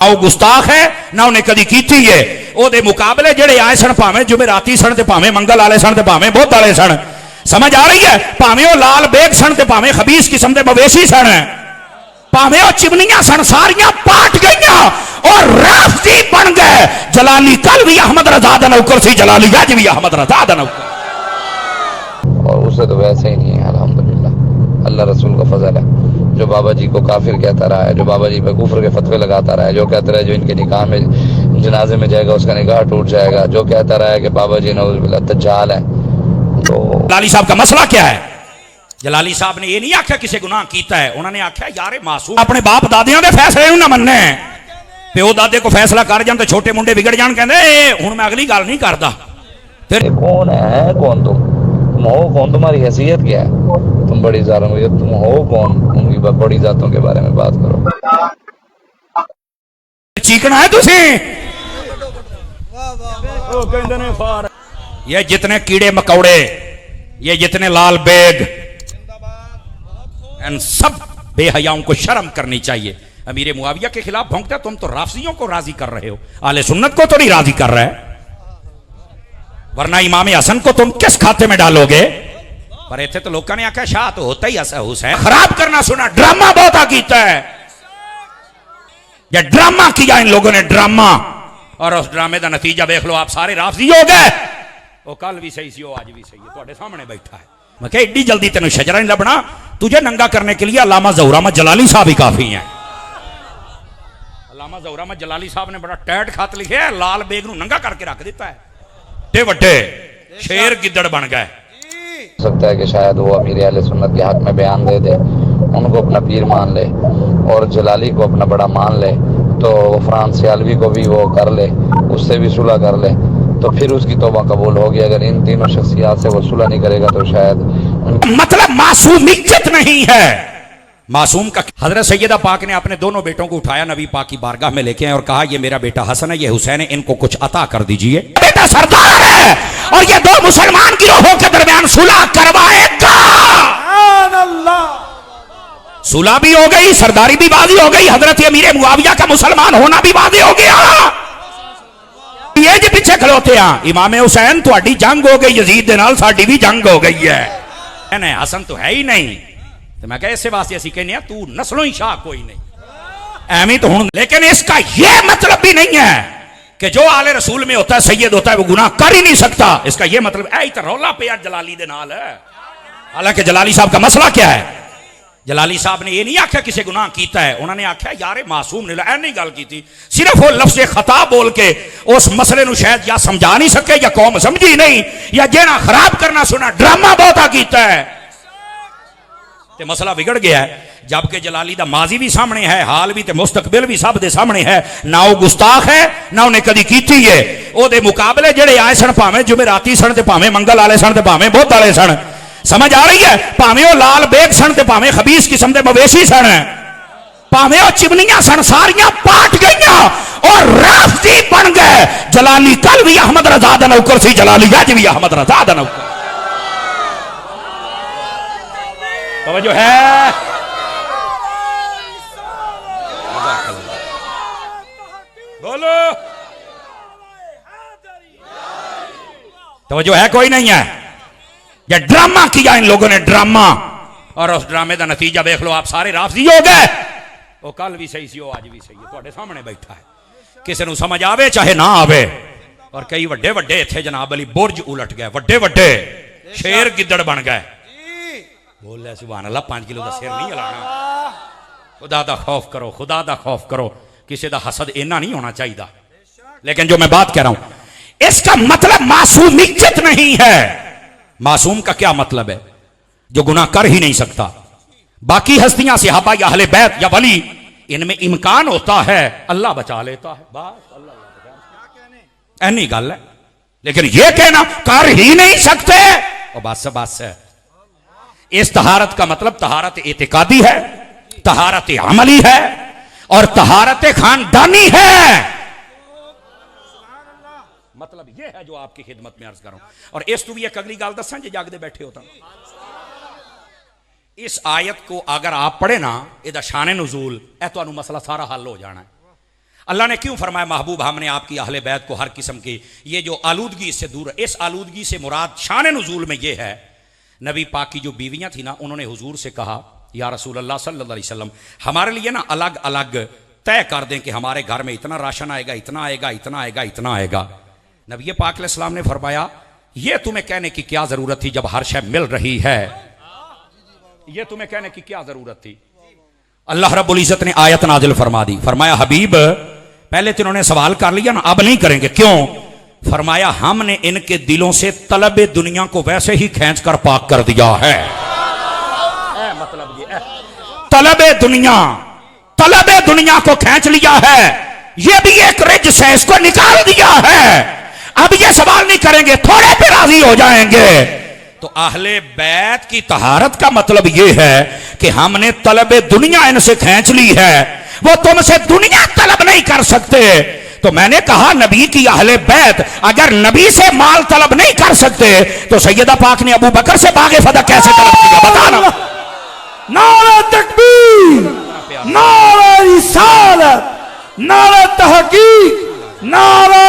ਉਹ ਗੁਸਤਾਖ है ना उन्हें कदी कीती है ਉਹਦੇ मुकाबले ਜਿਹੜੇ आए सन भावें जुमेराती सन ते भावें मंगल वाले सन ते भावें बुध वाले सन समझ आ रही है भावें वो लाल बेग सन ते भावें खबीस किस्म के मवेशी सन भावें वो चिमनियां सन सारियां पाट गईयां और राफ्ती बन गए। जलाली कल भी अहमद रजा दा नौकर सी जलाली आज भी अहमद रजा दा नौकर और उसे तो वैसे ही नहीं है। अल्हम्दुलिल्लाह अल्लाह रसूल का फजल है। जो बाबा जी को काफिर कहता रहा है, जो बाबा जी पे कुफर के फतवे लगाता रहा है, जो कहता रहा है जो इनके निकाह में जनाजे में जाएगा उसका निकाह टूट जाएगा, जो कहता रहा है कि बाबा जी नौजुबिल्लाह दज्जाल है। तो जलाली साहब का मसला क्या है? जलाली साहब ने ये नहीं आख्या किसी गुनाह कीता है, उन्होंने आख्या यार मासूम अपने बाप दादियां दे फैसले ना मनने प्यो दादे को फैसला कर जान तो छोटे मुंडे बिगड़ जान कहंदे हुण मैं अगली गल नहीं करदा। फिर कौन है कौन तुम हो कौन, तुम्हारी हैसियत क्या है, तुम बड़ी जालिम हो, तुम हो कौन, उनकी बड़ी जातों के बारे में बात करो। चीकना है तुसी ये जितने कीड़े मकौड़े ये जितने लाल बेग इन सब बेहयाओं को शर्म करनी चाहिए। अमीर मुआविया के खिलाफ भौंकते तुम तो राफजियों को राजी कर रहे हो, आले सुन्नत को तो नहीं राजी कर रहे, वरना इमाम हसन को तुम किस खाते में डालोगे? पर इतने तो लोगों ने आख्या शाह तो होता ही हुसैन खराब करना सुना ड्रामा बहुत कीता है। ये ड्रामा किया इन लोगों ने ड्रामा, और उस ड्रामे का नतीजा देख लो आप सारे राफजी हो गए। वो कल भी सही सी, वो आज भी सही है, तुम्हारे सामने बैठा है। मैं क्या एड्डी जल्दी तेन शजरा नहीं लभना, तुझे नंगा करने के लिए अल्लामा ज़हुर अहमद जलाली साहब ही काफी है। अल्लामा ज़हुर अहमद जलाली साहब ने बड़ा टैट खत लिखे है, लाल बेग नूं नंगा करके रख दिता है, टे वड्डे शेर गिद्दड़ बन गए। हो सकता है कि शायद वो अमीर अहले सुन्नत के हक में बयान दे दे, उनको अपना पीर मान ले और जलाली को अपना बड़ा मान ले, तो फ्रांस सियालवी को भी वो कर ले, उससे भी सुलह कर ले, तो फिर उसकी तौबा कबूल होगी। अगर इन तीनों शख्सियात से वो सुलह नहीं करेगा तो शायद मतलब मासूमियत नहीं है। मासूम का हजरत सैयदा पाक ने अपने दोनों बेटों को उठाया, नबी पाक की बारगाह में लेके आए और कहा ये मेरा बेटा हसन है, ये हुसैन है, इनको कुछ अता कर दीजिए। बेटा सरदार है और ये दो मुसलमान गिरोहों के दरमियान सुलह करवाएगा। सुलह भी हो गई, सरदारी भी बाजी हो गई, हजरत अमीर मुआविया का मुसलमान होना भी बाजी हो गया। ये जी पीछे खलोते हैं इमाम हुसैन थोड़ी जंग हो गई, यजीद दे नाल साडी भी जंग हो गई है, हसन तो है ही नहीं। तो मैं कह इस वास्ते असं कहने तू नस्लों ही शाह कोई नहीं एवं तो हूं, लेकिन इसका यह मतलब भी नहीं है कि जो आले रसूल में होता है सैयद होता है वो गुनाह कर ही नहीं सकता। इसका यह मतलब ऐ तो रौला पे जलाली दे नाल है। हालांकि जलाली साहब का मसला क्या है? जलाली साहब ने यह नहीं आख्या किसी गुनाह कीता है, उन्होंने आख्या यार मासूम ने नहीं गल की, सिर्फ वो लफ्ज़ खता बोल के उस मसले को शायद या समझा नहीं सके या कौम समझी नहीं, या जेना खराब करना सुना ड्रामा बहुत कीता है ते मसला बिगड़ गया है। जबकि जलाली दा माजी भी सामने है, हाल भी ते मुस्तकबिल भी सब दे सामने है। ना वो गुस्ताख है ना उन्हें कदी कीती है। ओदे मुकाबले जेड़े आए सन भावें जुमेराती सन ते भावें मंगल वाले सन ते भावें बुध वाले सन, समझ आ रही है? भावें वो लाल बेग सन ते भावें खबीस किस्म के मवेशी सन, भावें वो चिमनियां सन सारियां पाट गईयां और राफ्ती बन गए। जलाली कल भी अहमद रजा दा नौकर सी जलाली आज भी अहमद रजा दा नौकर। जो है बोलो तो जो है कोई नहीं है। ये ड्रामा किया इन लोगों ने ड्रामा, और उस ड्रामे का नतीजा देख लो आप सारे राफजी हो गए। वो कल भी सही सी, वो आज भी सही है, तुम्हारे सामने बैठा है। किसी को समझ आवे चाहे ना आवे। और कई वड्डे वड्डे इत्थे जनाब अली बुर्ज उलट गए, वड्डे वड्डे शेर गिद्दड़ बन गए। बोल रहे सुभान अल्लाह, 5 किलो का सिर नहीं हिलाना। खुदा दा खौफ करो, खुदा दा खौफ करो, किसी का हसद इना नहीं होना चाहिए। लेकिन जो मैं बात कह रहा हूं इसका मतलब मासूमियत नहीं है। मासूम का क्या मतलब है? जो गुनाह कर ही नहीं सकता। बाकी हस्तियां सहाबा या अहले बैत या वली इनमें इम्कान होता है, अल्लाह बचा लेता है, बस अल्लाह ऐनी गल है। लेकिन यह कहना कर ही नहीं सकते और बस है। इस तहारत का मतलब तहारत एतिकादी है, तहारत अमली है और तहारत खानदानी है। मतलब यह है जो आपकी खिदमत में अर्ज कर रहा हूं। और इस तू भी एक अगली गल दसा जे जागदे बैठे होता, इस आयत को अगर आप पढ़े ना, यदा शान नुजूल है, तो मसला सारा हल हो जाना है। अल्लाह ने क्यों फरमाया महबूब हमने आपकी अहले बैत को हर किस्म की ये जो आलूदगी इससे दूर है। इस आलूदगी से मुराद शान नुज़ूल में ये है, नबी पाक की जो बीवियां थी ना, उन्होंने हुजूर से कहा या रसूल अल्लाह सल्लल्लाहु अलैहि वसल्लम हमारे लिए ना अलग अलग तय कर दें कि हमारे घर में इतना राशन आएगा, इतना आएगा, इतना आएगा, इतना आएगा। नबी पाक अलैहिस्सलाम ने फरमाया ये तुम्हें कहने की क्या जरूरत थी जब हर शय मिल रही है, ये तुम्हें कहने की क्या जरूरत थी। अल्लाह रब्बुल इज्जत ने आयत नाजिल फरमा दी, फरमाया हबीब पहले तो इन्होंने सवाल कर लिया ना, अब नहीं करेंगे। क्यों? फरमाया हमने इनके दिलों से तलबे दुनिया को वैसे ही खींच कर पाक कर दिया है। मतलब ये तलबे दुनिया को खींच लिया है, ये भी एक रिज्स है, इसको निकाल दिया है। अब ये सवाल नहीं करेंगे, थोड़े पे राजी हो जाएंगे। तो अहले बैत की तहारत का मतलब ये है कि हमने तलबे दुनिया इनसे खींच ली है, वो तुमसे दुनिया तलब नहीं कर सकते। तो मैंने कहा नबी की अहले बैत अगर नबी से माल तलब नहीं कर सकते तो सैयदा पाक ने अबू बकर से बागे फदा कैसे तलब किया, बताना। नारा तकबीर, नारा रिसालत, नारा तहकीक, नारा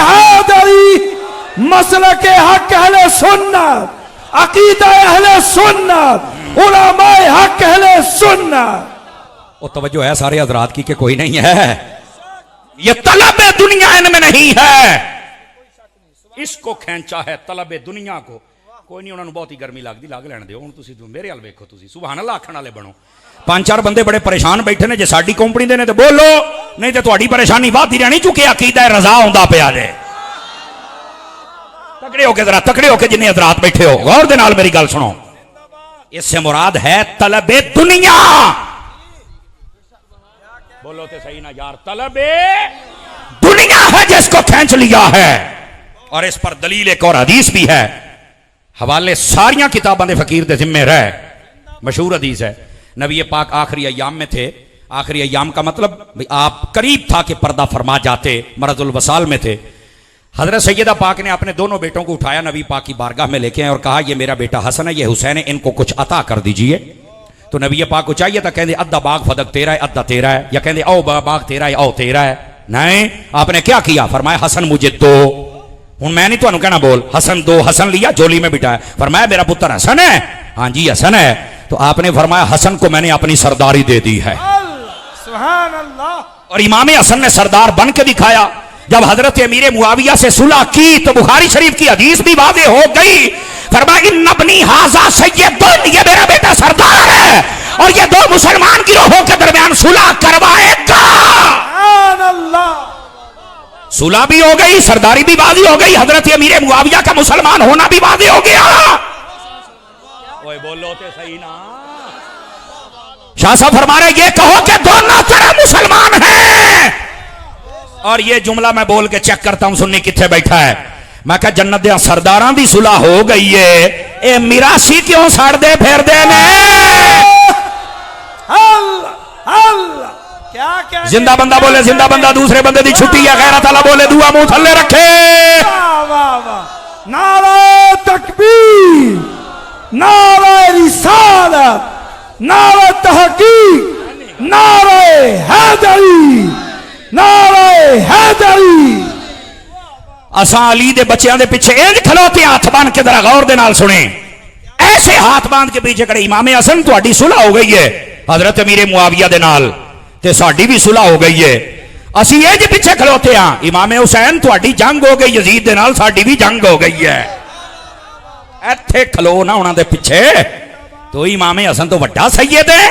हैदरी, मसलक हक अहले सुन्नत, अकीदा अहले सुन्नत, उलमाए हक अहले सुन्नत। और तवज्जो है सारे हजरात की कि कोई नहीं है, ये तलब दुनिया इनमें नहीं है, इसको खींचा है तलब दुनिया को। कोई नहीं, उन्होंने बहुत ही गर्मी लगती, लग लैन दो। हुण मेरे हाल वेखो, सुभान अल्लाह आखण वाले बनो। 5-4 बंदे बड़े परेशान बैठे ने, जे साडी कंपनी दे ने तो बोलो, नहीं तो तुहाडी परेशानी वधदी रहनी। चुके अकीदा रजा आउंदा पिया जे। तकड़े होके जरा, तकड़े होके जिन्ने हजरात बैठे हो गौर दे नाल मेरी गल सुनो। इससे मुराद है तलबे दुनिया। बोलो तो सही ना यार, तलबे दुनिया है जिसको खींच लिया है। और इस पर दलील एक और हदीस भी है, हवाले सारियां किताबां दे फकीर दे जिम्मे रहे, मशहूर हदीस है। नबी पाक आखिरी अय्याम में थे। आखिरी अय्याम का मतलब आप करीब था कि पर्दा फरमा जाते, मरजुल वसाल में थे। हजरत सैयदा पाक ने अपने दोनों बेटों को उठाया, नबी पाक की बारगाह में लेके आए और कहा ये मेरा बेटा हसन है, ये हुसैन है, इनको कुछ अता कर दीजिए। तो नबी पाक को चाहिए था, कहते अद्धा बाग फदक तेरा है, अद्धा तेरा है, या कहते आओ बाग तेरा है, आओ तेरा है। नहीं, आपने क्या किया? फरमाया हसन मुझे दो। हूं मैं नहीं तुहानू कहना बोल हसन दो। हसन लिया, जोली में बिठाया, फरमाया मेरा पुत्र हसन है। हाँ जी हसन है। तो आपने फरमाया हसन को मैंने अपनी सरदारी दे दी है। सुभान अल्लाह। और इमाम हसन ने सरदार बन के दिखाया। जब हजरत अमीर मुआविया से सुलह की तो बुखारी शरीफ की हदीस भी वाज़ेह हो गई। फरमाया इन्न इब्नी हाज़ा सय्यदुन, ये मेरा बेटा सरदार है और ये दो मुसलमान गिरोहों के दरमियान सुलह करवाएगा। सुभान अल्लाह। सुलह भी हो गई, सरदारी भी वाज़ेह हो गई, हजरत अमीर मुआविया का मुसलमान होना भी वाज़ेह हो गया। ओए बोलो तो सही ना। शाह साहब फरमा रहे ये कहो कि दोनों तरह मुसलमान हैं। और ये जुमला मैं बोल के चेक करता हूं सुन्नी किथे बैठा है। मैं कहा जन्नत दे सरदारां दी सुलह हो गई है, ए मिरासी क्यों सड़दे फिरदे ने? क्या क्या जिंदा बंदा बोले जिंदा बंदा, दूसरे बंदे दी छुट्टी है, गैरत वाला बोले दुआ मुंह थल्ले रखे। वाह वाह वाह। नारा तकबीर, नारा रिसालत, नारा तहकीक, नारा हैदरी, नारा हैदरी। असा अली दे बच्चों के पीछे इंज खलोते हाथ बांध के जरा गौर दे नाल सुने। ऐसे हाथ बांध के पीछे खड़े इमाम हसन तुहाडी सुलह हो गई है हजरत अमीर मुआविया दे नाल, ते साडी भी सुलह हो गई है। असी इंज पीछे खलोते हां, इमाम हुसैन तुहाडी जंग हो गई यजीद दे नाल, साडी भी जंग हो गई है। इत्थे खलो ना उन्हां दे पीछे। तो इमाम हसन तो वड्डा सैयद है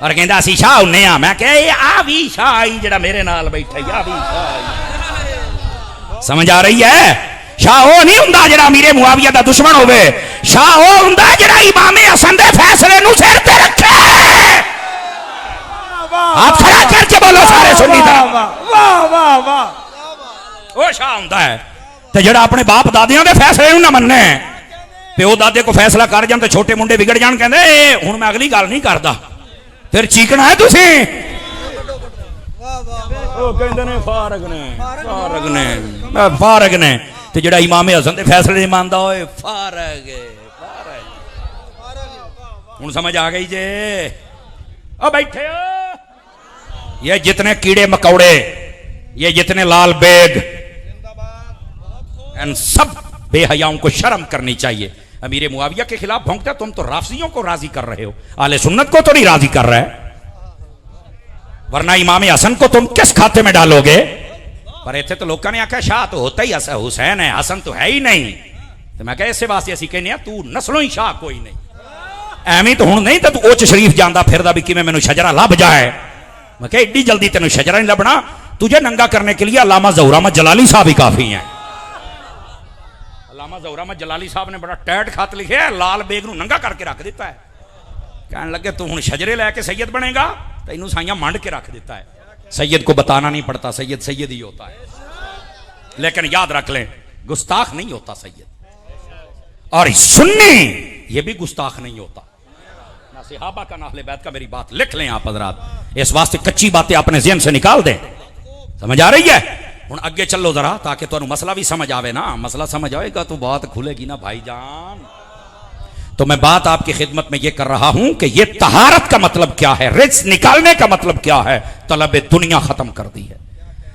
और कहंदा असी शाह हुन्ने आ। मैं कहा आ भी शाह आई जेड़ा मेरे नाल बैठा, आ भी शाह। समझ आ रही है? शाह वो नहीं हुंदा जेड़ा अमीर मुआविया दा दुश्मन होवे, शाह वो हुंदा जेड़ा इमाम हसन दे फैसले नूं सिर ते रखे। हाथ खड़ा करके बोलो सारे सुन्नी दा। वाह वाह वाह। वो शाह हुंदा है ते जेड़ा अपने बाप दादियां दे फैसले नूं ना मन्ने। प्यो दादे को फैसला कर जान ते छोटे मुंडे बिगड़ जान, कहंदे हुण मैं अगली गल नहीं करदा, फिर चीकना है तुसी। ओ कहंदे ने फारग ने, फारग ने, फारग ने। ते जेड़ा इमाम हसन दे फैसले नहीं मानदा ओए फारग है, फारग। हुण समझ आ गई जे? ओ बैठे हो ये जितने कीड़े मकौड़े, ये जितने लाल बेग, इन सब बेहयाओं को शर्म करनी चाहिए। अमीर मुआविया के खिलाफ भौंकते, तुम तो राफियों को राजी कर रहे हो, आले सुन्नत को तो नहीं राजी कर रहे, वरना इमाम हसन को तुम किस खाते में डालोगे? पर इतने तो लोगों ने आख्या शाह तो होता ही हुसैन है, हसन तो है ही नहीं। तो मैं कहा इसे वास्ते असी कहने तू नस्लों ही शाह कोई नहीं, एवं तो हूं नहीं तो तू उच शरीफ जाता फिरदा भी कि मैनू शजरा लभ जाए। मैं कहा एड्डी जल्दी तेन शजरा नहीं लभना, तुझे नंगा करने के लिए अल्लामा ज़हूर अहमद जलाली साहब ही काफी हैं। अल्लामा ज़हूर अहमद जलाली साहब ने बड़ा टैट खत लिखे है, लाल बेग नू नंगा करके रख दिता है। कहने लगे तू हुण शजरे लैके सैयद बनेगा, तेनू साइयां मंड के रख दिता है। सैयद को बताना नहीं पड़ता, सैयद सैयद ही होता है। लेकिन याद रख लें, गुस्ताख नहीं होता सैयद, और सुन्नी ये भी गुस्ताख नहीं होता। ना सिहाबा का ना अहले बैत का, मेरी बात लिख लें आप हज़रात, इस वास्ते कच्ची बातें अपने ज़हन से निकाल दें। समझ आ रही है? हुण अगे चलो जरा, ताकि तुहानू मसला भी समझ आवे ना। मसला समझ आएगा तो बात खुलेगी ना भाईजान। तो मैं बात आपकी खिदमत में यह कर रहा हूं कि यह तहारत का मतलब क्या है, रिज्क निकालने का मतलब क्या है। तलब दुनिया खत्म कर दी है।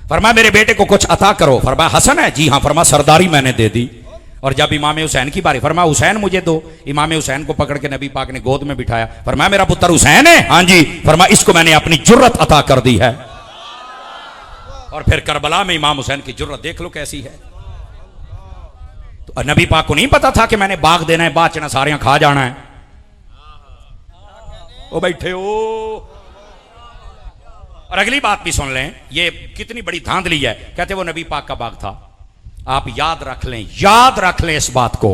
फरमाया मेरे बेटे को कुछ अता करो। फरमाया हसन है? जी हाँ। फरमाया सरदारी मैंने दे दी। और जब इमाम हुसैन की बारी, फरमाया हुसैन मुझे दो। इमाम हुसैन को पकड़ के नबी पाक ने गोद में बिठाया। फरमाया मेरा पुत्र हुसैन है? हाँ जी। फरमाया इसको मैंने अपनी जुर्रत अता कर दी है। और फिर करबला में इमाम हुसैन की जुर्रत देख लो कैसी है। तो नबी पाक को नहीं पता था कि मैंने बाग देना है, बाचना सारियां खा जाना है। ओ बैठे हो। और अगली बात भी सुन लें, ये कितनी बड़ी धांधली है। कहते वो नबी पाक का बाग था। आप याद रख लें, याद रख लें इस बात को।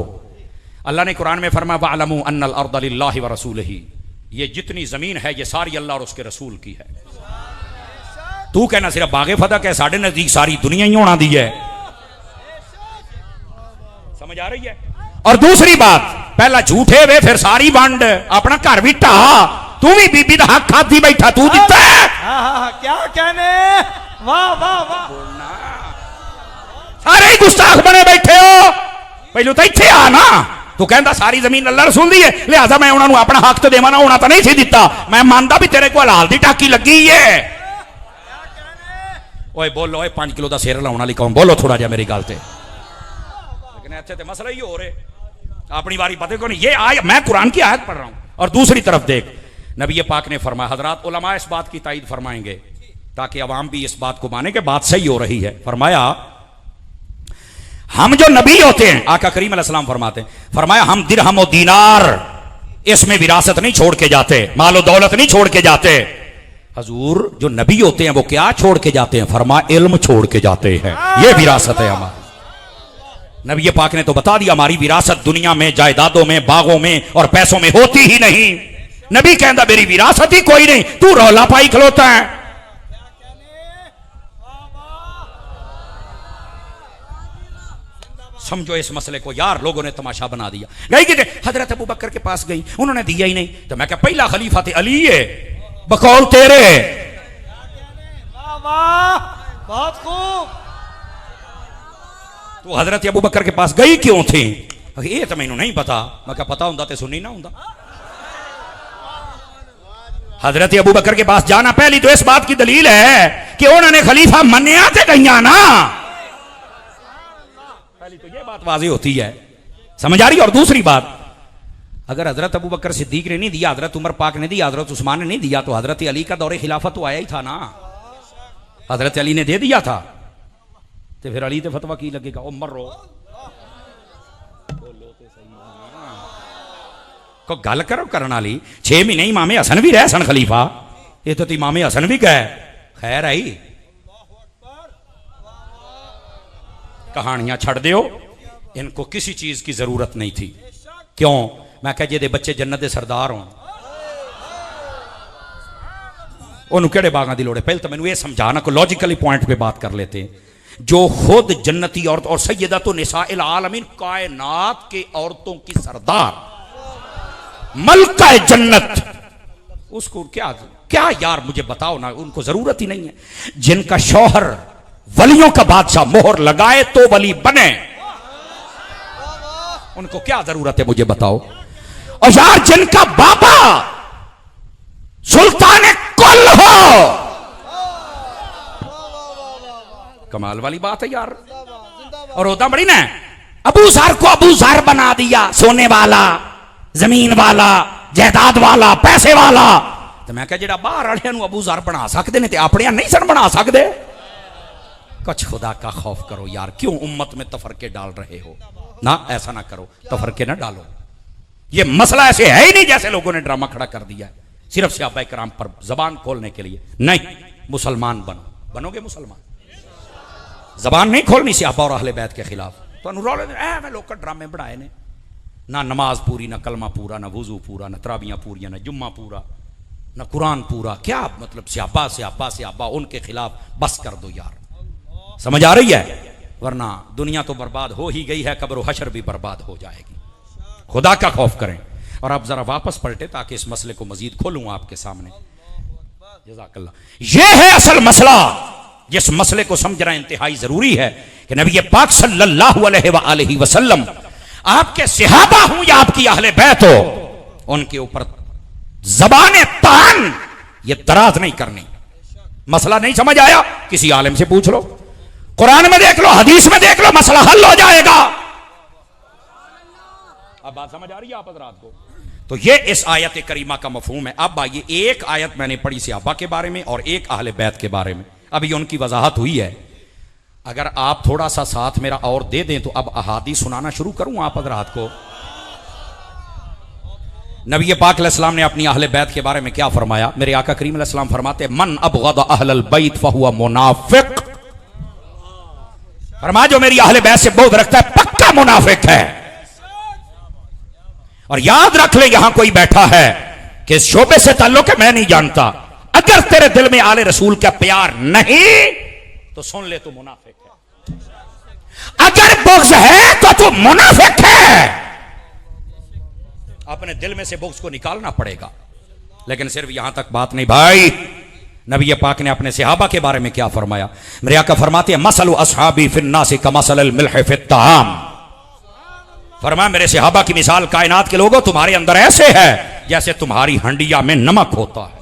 अल्लाह ने कुरान में फरमाया वअलमू अन्नल अर्द लिल्लाहि व रसूलिही, ये जितनी जमीन है ये सारी अल्लाह और उसके रसूल की है। तू कहना सिर्फ बागे फतह है, साढ़े नजदीक सारी दुनिया ही होना दी है। समझ आ रही है? और दूसरी बात, पहला झूठे वे फिर सारी वंड, अपना घर भी ढा। तू भी बीबी दा हक खाती बैठा, तू दिता है। क्या कहने, वाह वाह वाह। सारे ही गुस्ताख बने बैठे हो। पहलू तो इत्थे आ ना, तू कहता सारी जमीन अल्लाह रसूल दी है, लिहाजा मैं उन्होंने अपना हक तो देवा ना होना तो नहीं सी दिता। मैं मानता भी तेरे को हलाल दी टाकी लगी है। ओए बोलो, ओए 5 किलो का सिर लाने वाली कौन, बोलो थोड़ा जा मेरी गल से। लेकिन अच्छे तो मसला ही हो रहे, अपनी बारी पता को नहीं। ये आय मैं कुरान की आयत पढ़ रहा हूं। और दूसरी तरफ देख, नबी पाक ने फरमाया, हजरात उलमा इस बात की तायद फरमाएंगे ताकि अवाम भी इस बात को माने कि बात सही हो रही है। फरमाया हम जो नबी होते हैं, आका करीम अलैहिस्सलाम फरमाते हैं, फरमाया हम दिरहम और दीनार इसमें विरासत नहीं छोड़ के जाते, मालो दौलत नहीं छोड़ के जाते। हजूर जो नबी होते हैं वो क्या छोड़ के जाते हैं? फरमाया इल्म छोड़ के जाते हैं, ये विरासत है हमारी। नबी पाक ने तो बता दिया हमारी विरासत दुनिया में, जायदादों में, बागों में और पैसों में होती ही नहीं। नबी कहता मेरी विरासत ही कोई नहीं, तू रौला पाई खलोता है। समझो इस मसले को यार, लोगों ने तमाशा बना दिया। गई कि हजरत अबू बकर के पास गई, उन्होंने दिया ही नहीं। तो मैं क्या पहला खलीफा थे अली है, बकौल तेरे। बहुत खूब। तो हजरत अबू बकर के पास गई क्यों थी? ये तो मैनू नहीं पता। मैं क्या पता होंदा ते सुनी ना होंदा। हजरत अबू बकर के पास जाना पहली तो इस बात की दलील है कि उन्होंने खलीफा मन्या ते गईया ना। पहली तो ये बात वाज़ेह होती है, समझ आ रही है? और दूसरी बात, अगर हजरत अबू बकर सिद्दीक ने नहीं दिया, हजरत उमर पाक ने दिया, हजरत उस्मान ने नहीं दिया, तो हजरत अली का दौरे खिलाफत तो आया ही था ना। हजरत अली ने दे दिया था, तो फिर अली ते फतवा की लगेगा? ओ मरो को गल करो करने वाली। 6 महीने इमाम हसन भी रहे सन खलीफा, ये तो इमाम हसन भी गए। खैर आई, कहानियां छड़ दियो, इनको किसी चीज की जरूरत नहीं थी। क्यों? मैं कह जे बच्चे जन्नत के सरदार हो, उन्होंने केड़े बागां दी लोड़ है? पहले तो मैंने ये समझाना, को लॉजिकली पॉइंट पे बात कर लेते हैं। जो खुद जन्नती औरत और सैयदतु निसाइल आलमीन, कायनात के औरतों की सरदार, मलका जन्नत, उसको क्या क्या यार मुझे बताओ ना, उनको जरूरत ही नहीं है। जिनका शौहर वलियों का बादशाह मोहर लगाए तो वली बने, उनको क्या जरूरत है मुझे बताओ। और यार जिनका बाबा सुल्तान कुल हो, कमाल वाली बात है यार। और होता बड़ी ना, अबू ज़र को अबू ज़र बना दिया, सोने वाला, जमीन वाला, जायदाद वाला, पैसे वाला। तो मैं क्या जेड़ा बाहर वाले अबू ज़र बना सकते ने, अपने नहीं सन बना सकते। कुछ खुदा का खौफ करो यार, क्यों उम्मत में तफरके डाल रहे हो? ना, ऐसा ना करो, तफरके ना डालो। ये मसला ऐसे है ही नहीं जैसे लोगों ने ड्रामा खड़ा कर दिया है, सिर्फ सहाबा किराम पर जबान खोलने के लिए। नहीं, मुसलमान बनो, बनोगे मुसलमान। जबान नहीं खोलनी सहाबा और अहले बैत के खिलाफ। तो मैं लोग ड्रामे बनाए ने, ना नमाज पूरी, ना कलमा पूरा, ना वुजू पूरा, ना तराबियां पूरियां, ना जुम्मा पूरा, ना कुरान पूरा। क्या मतलब सहाबा सहाबा सहाबा, उनके खिलाफ बस कर दो यार। समझ आ रही है? वरना दुनिया तो बर्बाद हो ही गई है, कब्र हशर भी बर्बाद हो जाएगी। खुदा का खौफ करें। और अब जरा वापस पलटे ताकि इस मसले को मजीद खोलूं आपके सामने। जज़ाकल्लाह। यह है असल मसला, जिस मसले को समझना इंतहाई जरूरी है कि नबी पाक सल्लल्लाहु अलैहि वसल्लम, आपके सहाबा हूं या आपकी अहले बैत हो, उनके ऊपर जबान तान ये दराज नहीं करनी। मसला नहीं समझ आया, किसी आलिम से पूछ लो, कुरान में देख लो, हदीस में देख लो, मसला हल हो जाएगा। अब बात समझ आ रही है आप हज़रात को? तो ये इस आयत करीमा का मफहूम है। अब आइए, एक आयत मैंने पढ़ी सहाबा के बारे में और एक अहले बैत के बारे में, अभी उनकी वजाहत हुई है। अगर आप थोड़ा सा साथ मेरा और दे दें तो अब अहादीस सुनाना शुरू करूं आप हज़रात को। नबी पाक अलैहिस्सलाम ने अपनी अहले बैत के बारे में क्या फरमाया? मेरे आका करीम अलैहिस्सलाम फरमाते, मन अबग़द अहलल बैत फहुवा मुनाफिक। फरमा जो मेरी अहले बैत से बुग़्ज़ रखता है पक्का मुनाफिक है। और याद रख ले, यहां कोई बैठा है कि इस शोबे से ताल्लुक है, मैं नहीं जानता, अगर तेरे दिल में आले रसूल का प्यार नहीं तो सुन ले, तू मुनाफिक है। अगर बुग़्ज़ है तो तू मुनाफिक है। अपने दिल में से बुग़्ज़ को निकालना पड़ेगा। लेकिन सिर्फ यहां तक बात नहीं भाई, नबी पाक ने अपने सहाबा के बारे में क्या फरमाया? मेरे आका फरमाते हैं, मसलु अस्हाबी फिन्नासी कमसलिल मिल्ह फित्तहाम। फरमाया मेरे सहाबा की मिसाल कायनात के लोगों तुम्हारे अंदर ऐसे है जैसे तुम्हारी हंडिया में नमक होता है।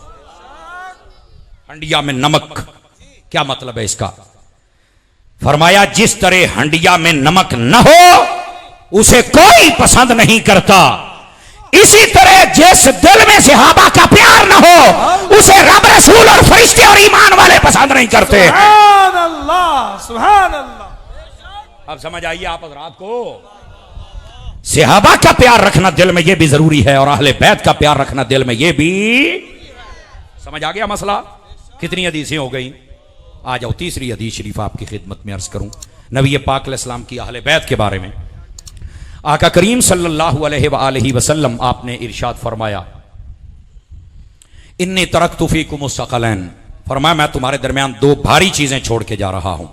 हंडिया में नमक, क्या मतलब है इसका? फरमाया जिस तरह हंडिया में नमक न हो उसे कोई पसंद नहीं करता, इसी तरह जिस दिल में सहाबा का प्यार न हो उसे रब रसूल और फरिश्ते और ईमान वाले पसंद नहीं करते। सुभान अल्लाह, सुभान अल्लाह। अब समझ आइए आप हज़रात को, सहाबा का प्यार रखना दिल में यह भी जरूरी है और अहले बैत का प्यार रखना दिल में यह भी। समझ आ गया मसला? कितनी हदीसें हो गई? आ जाओ, तीसरी हदीस शरीफ आपकी खिदमत में अर्ज करूं, नबी पाक अलैहिस्सलाम की अहले बैत के बारे में। आका करीम सल्लल्लाहु अलैहि वसल्लम आपने इरशाद फरमाया, इन्नी तरक्तु फीकुमुस सकलैन। फरमाया मैं तुम्हारे दरमियान दो भारी चीजें छोड़ के जा रहा हूं।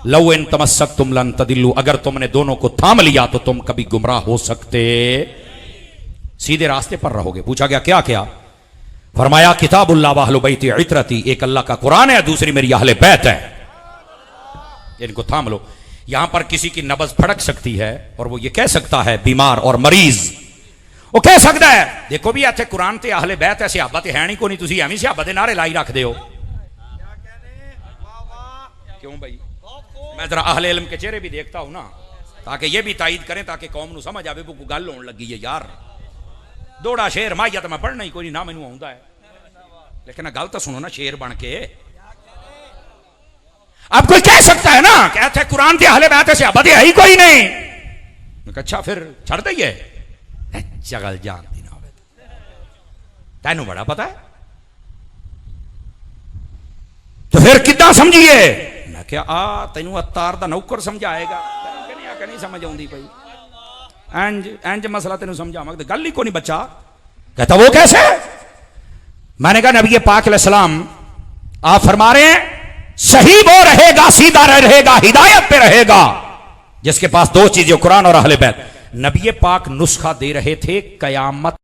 लौ इन तमस्सकतुम लन तदिल्लु, अगर तुमने दोनों को थाम लिया तो तुम कभी गुमराह हो सकते, सीधे रास्ते पर रहोगे। पूछा गया क्या क्या? फरमाया किताबुल्लाह व अहलु बैती इतरती, एक अल्लाह का कुरान है, दूसरी मेरी अहले बैत है, इनको थाम लो। यहां पर किसी की नब्ज फड़क सकती है और वो ये कह सकता है, बीमार और मरीज, वो कह सकता है देखो भी अच्छे कुरान ते अहले बैत है, सहाबा ते है नहीं को नहीं, तुसी एवं सहाबा दे नारे लाई रखदे हो। क्यों भाई? मैं जरा अहले इल्म के चेहरे भी देखता हूं ना, ताकि ये भी तायद करें, ताकि कौम नू समझ आवे को गल होने लगी है यार। दौड़ा शेर माइया तो मैं पढ़ना ही कोई ना, मैनू आउंदा है, लेकिन गल तो सुनो ना शेर बन के। अब कोई कह सकता है ना कहते हैं कुरान के अहले बैत सहाबा दे है ही कोई नहीं, अच्छा फिर छड़ दईए, गल जानती ना हो, तेनू बड़ा पता है, तो फिर कितना समझिए? मैं क्या आ तेनू अतार दा नौकर समझाएगा, नहीं समझ आउंदी पई, इंज इंज मसला तेनू समझावांगा तो गल ही को नहीं बच्चा। कहता वो कैसे? मैंने कहा नबी पाक अलैहिस्सलाम आप फरमा रहे हैं सही वो रहेगा, सीधा रहेगा, हिदायत पे रहेगा जिसके पास दो चीजें कुरान और अहले बैत। नबी पाक नुस्खा दे रहे थे कयामत